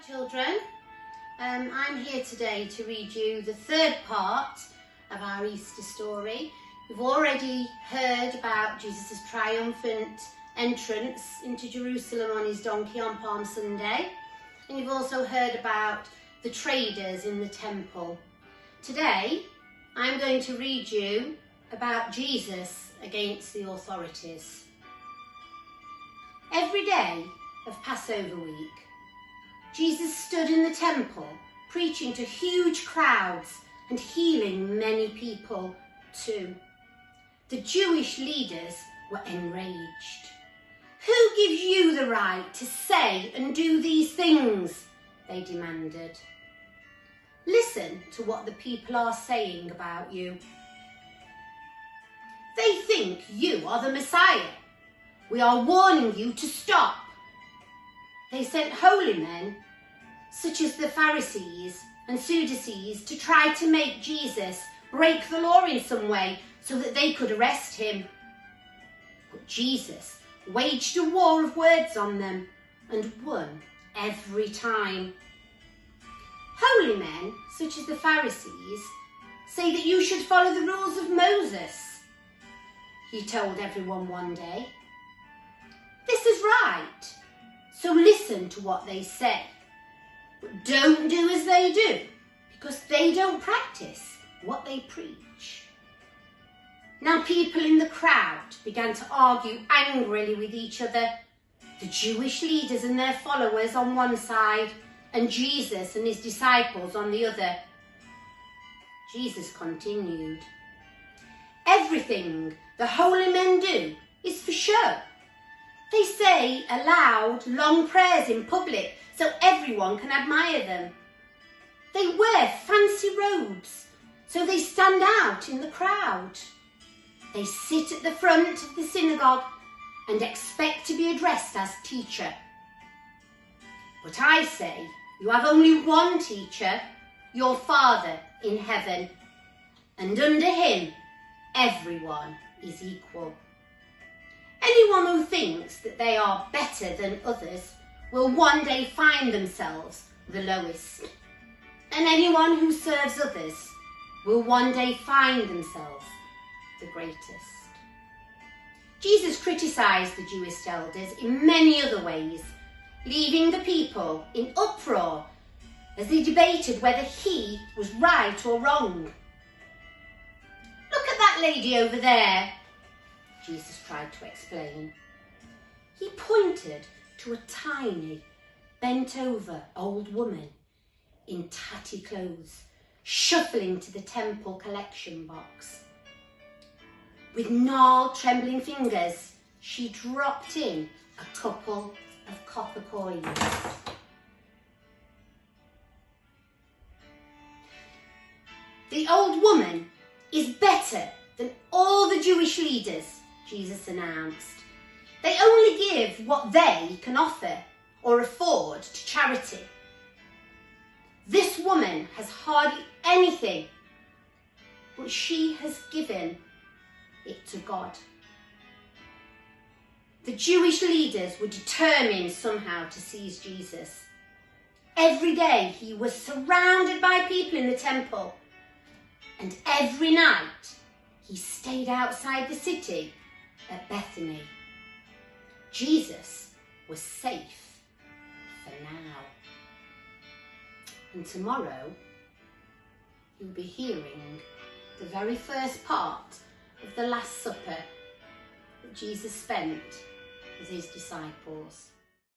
Children, I'm here today to read you the third part of our Easter story. We've already heard about Jesus' triumphant entrance into Jerusalem on his donkey on Palm Sunday, and you've also heard about the traders in the temple. Today I'm going to read you about Jesus against the authorities. Every day of Passover week, Jesus stood in the temple preaching to huge crowds and healing many people too. The Jewish leaders were enraged. "Who gives you the right to say and do these things?" they demanded. "Listen to what the people are saying about you. They think you are the Messiah. We are warning you to stop." They sent holy men, such as the Pharisees and Sadducees, to try to make Jesus break the law in some way so that they could arrest him. But Jesus waged a war of words on them and won every time. "Holy men, such as the Pharisees, say that you should follow the rules of Moses," he told everyone one day. "This is right, so listen to what they say. But don't do as they do, because they don't practice what they preach." Now people in the crowd began to argue angrily with each other, the Jewish leaders and their followers on one side, and Jesus and his disciples on the other. Jesus continued, "Everything the holy men do is for show. They say aloud long prayers in public so everyone can admire them. They wear fancy robes so they stand out in the crowd. They sit at the front of the synagogue and expect to be addressed as teacher. But I say, you have only one teacher, your Father in heaven, and under him everyone is equal. Anyone who thinks that they are better than others will one day find themselves the lowest, and anyone who serves others will one day find themselves the greatest." Jesus criticised the Jewish elders in many other ways, leaving the people in uproar as they debated whether he was right or wrong. "Look at that lady over there," Jesus tried to explain. He pointed to a tiny, bent-over old woman in tatty clothes, shuffling to the temple collection box. With gnarled, trembling fingers, she dropped in a couple of copper coins. "The old woman is better than all the Jewish leaders," Jesus announced. "They only give what they can offer or afford to charity. This woman has hardly anything, but she has given it to God." The Jewish leaders were determined somehow to seize Jesus. Every day he was surrounded by people in the temple, and every night he stayed outside the city at Bethany. Jesus was safe for now. And tomorrow you'll be hearing the very first part of the Last Supper that Jesus spent with his disciples.